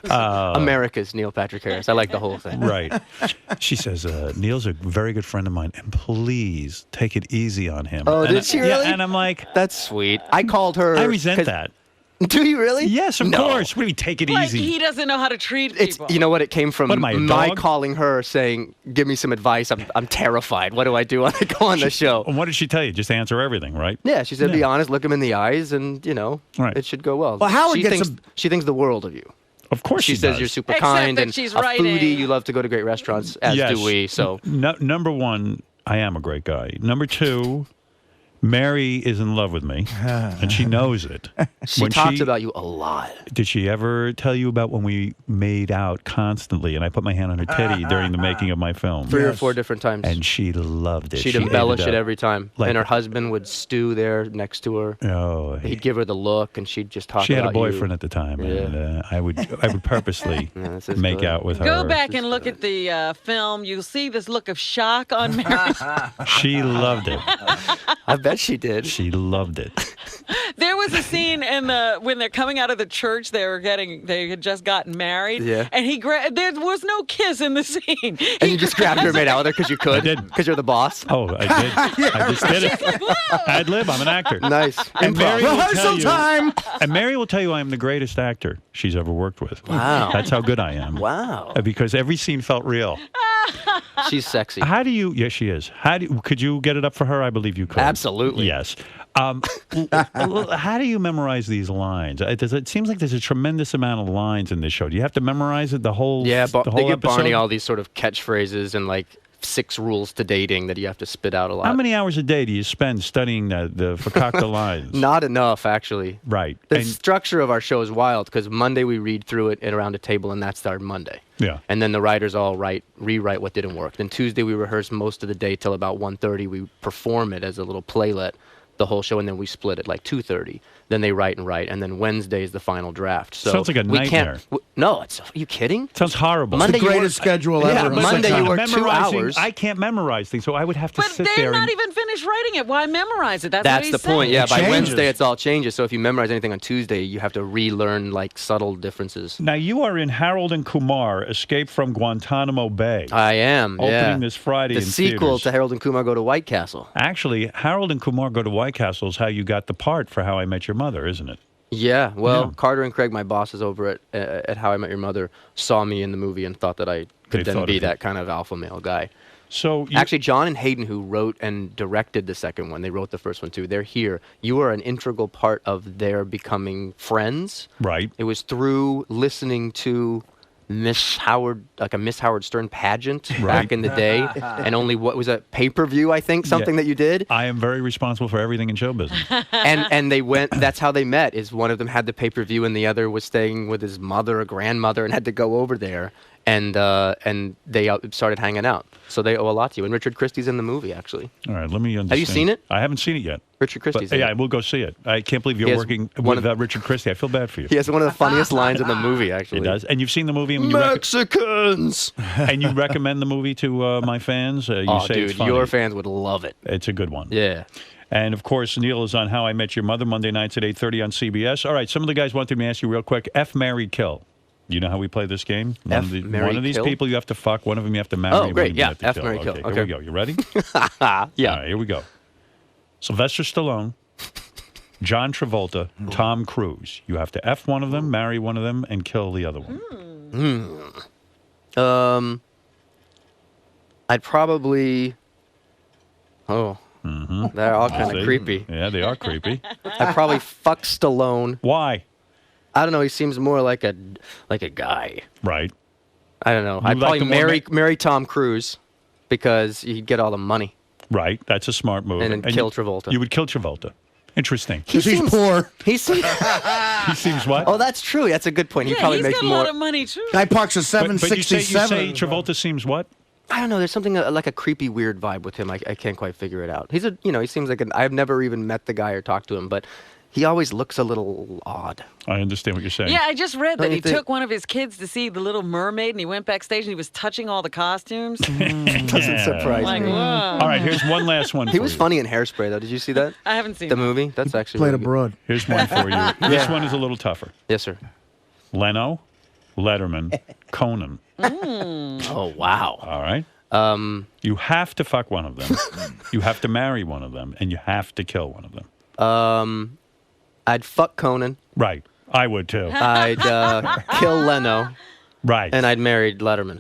America's Neil Patrick Harris. I like the whole thing. Right. She says, Neil's a very good friend of mine, and please take it easy on him. Oh, and did she really? Yeah, and I'm like... That's sweet. I called her... I resent that. Do you really? Yes, of course. What do you mean, take it Like easy? he doesn't know how to treat people. You know what? It came from What am I, a my dog? calling her saying, give me some advice. I'm terrified. What do I do when I go on the show? And what did she tell you? Just answer everything, right? Yeah, she said, be honest, look him in the eyes, and, Right. it should go well. Well, Howard she gets thinks the world of you. Of course She she says does. you're super Except kind that and she's a writing. foodie. You love to go to great restaurants, as Yes. do we. So Number one, I am a great guy. Number two, Mary is in love with me, and she knows it. she talks about you a lot. Did she ever tell you about when we made out constantly, and I put my hand on her titty during the making of my film? 3 or 4 different times. And she loved it. She'd She embellish ate it up. every time. Like- and her husband would stew there next to her. Oh, He'd give her the look, and she'd just talk she had about a boyfriend you. at the time, Yeah. and I would purposely this is make good. out with her. Go back and look at the film. You'll see this look of shock on Mary. She loved it. I bet she did. She loved it. There was a scene when they're coming out of the church. They had just gotten married. Yeah. And there was no kiss in the scene. And you just grabbed her and made out with her because you could? I did. Because you're the boss? Oh, I did. I just did it. Ad lib. I'm an actor. Nice. And Mary will Rehearsal tell you- time. And Mary will tell you I'm the greatest actor she's ever worked with. Wow. That's how good I am. Wow. Because every scene felt real. She's sexy. How do you? Yes, she is. Could you get it up for her? I believe you could. Absolutely. Yes. How do you memorize these lines? It seems like there's a tremendous amount of lines in this show. Do you have to memorize it the whole? Yeah, the they whole give Barney episode? all these sort of catchphrases and like 6 rules to dating that you have to spit out a lot. How many hours a day do you spend studying the fakakta lines? Not enough, actually. Right. The And- structure of our show is wild because Monday we read through it around a table, and that's our Monday. Yeah. And then the writers all rewrite what didn't work. Then Tuesday we rehearse most of the day till about 1:30. We perform it as a little playlet, the whole show, and then we split it like 2:30. Then they write, and then Wednesday is the final draft. So Sounds like a we nightmare. No, are you kidding? Sounds horrible. Monday The you greatest work- schedule Yeah, ever. Monday you work 2 Memorizing- hours. I can't memorize things, so I would have to But sit they're there. not and, even finished writing it. Why memorize it? That's That's what the he's point. saying. Yeah, It by changes. Wednesday it's all changes. So if you memorize anything on Tuesday, you have to relearn like subtle differences. Now you are in Harold and Kumar: Escape from Guantanamo Bay. I am. Opening yeah. this Friday The in sequel theaters. to Harold and Kumar Go to White Castle. Actually, Harold and Kumar Go to White Castle is how you got the part for How I Met Your Mother, isn't it? Yeah, well, Yeah. Carter and Craig, my bosses over at How I Met Your Mother, saw me in the movie and thought that I could They then thought be of you. that kind of alpha male guy. So you, Actually, John and Hayden, who wrote and directed the second one, they wrote the first one too. They're here. You are an integral part of their becoming friends. right? It was through listening to Miss Howard, like a Miss Howard Stern pageant back in the day, and only what was a pay-per-view, I think, something that you did. I am very responsible for everything in show business. and they went. That's how they met. Is one of them had the pay-per-view, and the other was staying with his mother or grandmother, and had to go over there. And they started hanging out. So they owe a lot to you. And Richard Christie's in the movie, actually. All right, let me understand. Have you seen it? I haven't seen it yet. Richard Christie's But, in yeah, it. we'll go see it. I can't believe He you're has working one with of- Richard Christie. I feel bad for you. He has one of the funniest lines in the movie, actually. It does. And you've seen the movie, and Mexicans! and you recommend the movie to my fans. You Oh, say it's dude, funny. your fans would love it. It's a good one. Yeah. And of course, Neil is on How I Met Your Mother Monday nights at 8:30 on CBS. All right, some of the guys wanted me to ask you real quick: F, marry, kill. You know how we play this game? F, marry, one of these kill? people you have to fuck. One of them you have to marry. Oh, one great. of them you Yeah, have to F, kill. marry, kill. Here Okay. we go. You ready? Yeah. All right, here we go. Sylvester Stallone, John Travolta, Tom Cruise. You have to F one of them, marry one of them, and kill the other one. I'd probably... Oh. They're all kind See? of creepy. Yeah, they are creepy. I'd probably fuck Stallone. Why? I don't know. He seems more like a guy. Right. I don't know. You I'd like probably the more marry Tom Cruise because he'd get all the money. Right. That's a smart move. And then kill Travolta. You would kill Travolta. Interesting. Because he's poor. He seems. He seems what? Oh, that's true. That's a good point. He Yeah, probably he's makes got a more. lot of money too. Guy parks a But you say 767. Travolta seems what? I don't know. There's something like a creepy, weird vibe with him. I can't quite figure it out. He seems like I've never even met the guy or talked to him, but he always looks a little odd. I understand what you're saying. Yeah, I just read that Don't you he think- took one of his kids to see The Little Mermaid, and he went backstage and he was touching all the costumes. Doesn't surprise Like, me. whoa. All right, here's one last one. He for was you. funny in Hairspray, though. Did you see that? I haven't seen The it. movie? That's actually Played really good. abroad. Here's one for you. This one is a little tougher. Yes, sir. Leno, Letterman, Conan. Oh, wow. All right? You have to fuck one of them. You have to marry one of them. And you have to kill one of them. I'd fuck Conan. Right. I would, too. I'd kill Leno. Right. And I'd marry Letterman.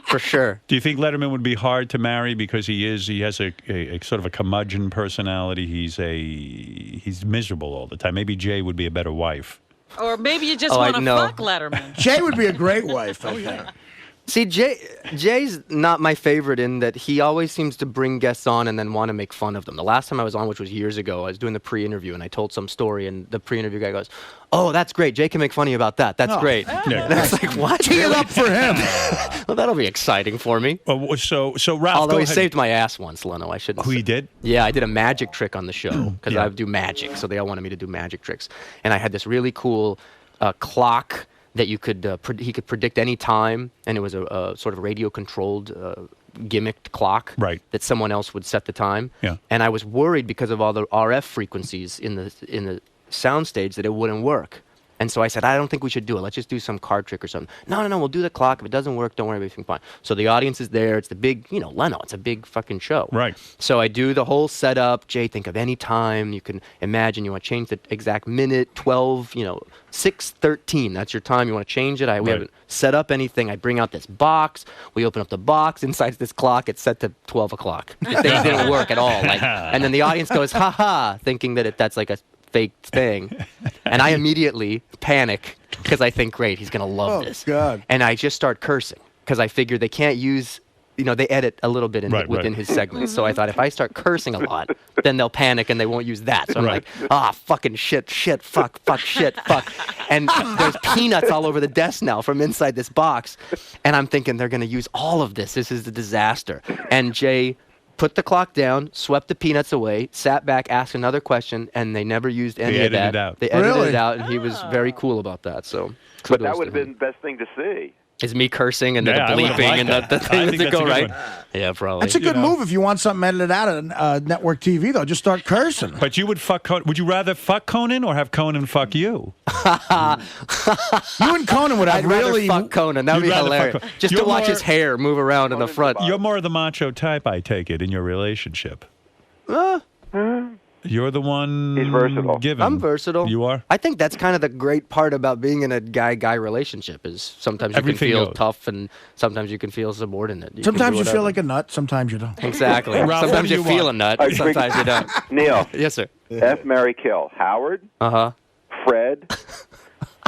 For sure. Do you think Letterman would be hard to marry because he has a sort of a curmudgeon personality? He's miserable all the time. Maybe Jay would be a better wife. Or maybe you just want to fuck Letterman. Jay would be a great wife. Oh, yeah. See, Jay's not my favorite in that he always seems to bring guests on and then want to make fun of them. The last time I was on, which was years ago, I was doing the pre-interview and I told some story and the pre-interview guy goes, "Oh, that's great. Jay can make fun of you about that. That's great." Yeah. And I was like, "What? Tee it up for him." Well, that'll be exciting for me. So Ralph, Although go he ahead. saved my ass once, Leno. I shouldn't. Who he say. did? Yeah, I did a magic trick on the show because Yeah. I do magic, so they all wanted me to do magic tricks. And I had this really cool clock that you could he could predict any time, and it was a sort of radio-controlled gimmicked clock that someone else would set the time. Yeah. And I was worried because of all the RF frequencies in the soundstage that it wouldn't work. And so I said, I don't think we should do it. Let's just do some card trick or something. No, we'll do the clock. If it doesn't work, don't worry, everything's fine. So the audience is there. It's the big, Leno. It's a big fucking show. Right. So I do the whole setup. Jay, think of any time. You can imagine you want to change the exact minute, 12, 6:13. That's your time. You want to change it. We haven't set up anything. I bring out this box. We open up the box. Inside this clock, it's set to 12 o'clock. The thing didn't work at all. And then the audience goes, ha-ha, thinking that that's like a fake thing. And I immediately panic because I think, great, he's going to love this. God. And I just start cursing because I figure they can't use, they edit a little bit within his segments. So I thought if I start cursing a lot, then they'll panic and they won't use that. So I'm like, fucking shit, fuck, shit, fuck. And there's peanuts all over the desk now from inside this box. And I'm thinking they're going to use all of this. This is a disaster. And Jay put the clock down, swept the peanuts away, sat back, asked another question, and they never used any of that. They edited it out, and he was very cool about that. So, but that would have been the best thing to see. Is me cursing and then the bleeping and the things that go right? Yeah, probably. That's a good move if you want something edited out of network TV, though. Just start cursing. But you would fuck Conan. Would you rather fuck Conan or have Conan fuck you? You and Conan would have really fuck Conan. That would be hilarious. Just to watch his hair move around in the front. You're more of the macho type, I take it, in your relationship. You're the one. He's versatile. Given. I'm versatile. You are? I think that's kind of the great part about being in a guy-guy relationship is sometimes you Everything can feel goes. tough and sometimes you can feel subordinate. Sometimes you feel like a nut, sometimes you don't. Exactly. Ralph, what Sometimes do you you feel want? a nut, sometimes you don't. Neil, Yes, sir. F, Mary, kill. Howard, Uh-huh. Fred,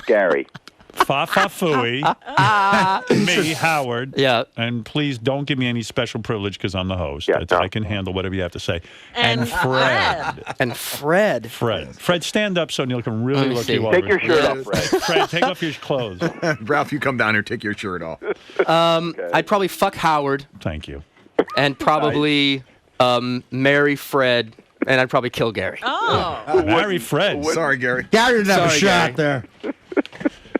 Gary. Fa-fa-fooey. Me, Howard. Yeah. And please don't give me any special privilege because I'm the host. Yeah, no. I can handle whatever you have to say. And Fred. And Fred. Fred, stand up so Neil can really me look see. you over. Take your shirt off, Fred. Fred, take off your clothes. Ralph, you come down here, take your shirt off. I'd probably fuck Howard Thank you. and probably marry Fred, and I'd probably kill Gary. Oh. Marry Fred. Sorry, Gary. Gary didn't have a Sorry, shot Gary. there.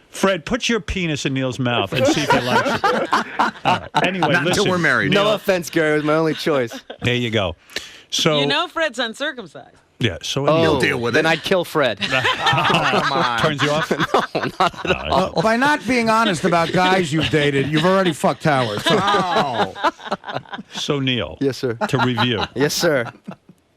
Fred, put your penis in Neil's mouth and see if he likes it. All right. Anyway, Not listen. until we're married. No offense, Gary. It was my only choice. There you go. So You know Fred's uncircumcised. yeah. So Oh, deal with then it. I'd kill Fred. Come on. turns you off. By not being honest about guys you've dated, you've already fucked Howard. So Oh. So Neil. Yes, sir. To review, Yes, sir.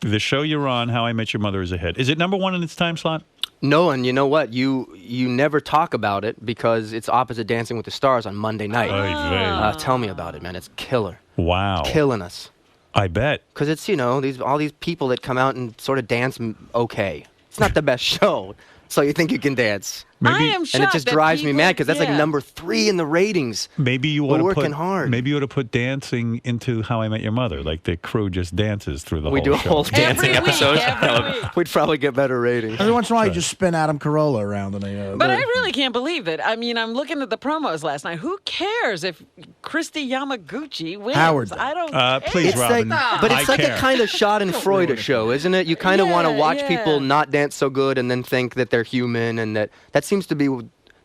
the show you're on, How I Met Your Mother, is a hit. Is it number one in its time slot? No, and you know what? You never talk about it because it's opposite Dancing with the Stars on Monday night. Tell me about it, man. It's killer. Wow. Killing us. I bet. Because it's, all these people that come out and sort of dance okay. It's not the best show. So you think you can dance. I am shocked And it just that drives me people- mad because that's like yeah. number 3 in the ratings. Maybe you We're ought to working put hard. Maybe you ought to put dancing into How I Met Your Mother. Like the crew just dances through the We whole do a show. whole dancing Every week, episode. every week. We'd probably get better ratings. every once in a while, you just spin Adam Carolla around. And But I really can't believe it. I mean, I'm looking at the promos last night. Who cares if Christy Yamaguchi wins? Howard. I don't care. Please, It's Robin. but it's I like care. a kind of Schadenfreude show, isn't it? You kind of want to Yeah, watch yeah. people not dance so good and then think that they're human, and that seems to be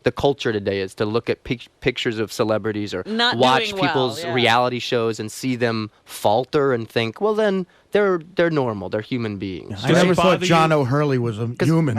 the culture today is to look at pictures of celebrities or Not watch doing well, people's yeah. reality shows and see them falter and think, well, then they're normal, they're human beings. I never it thought bother John you? O'Hurley was a human.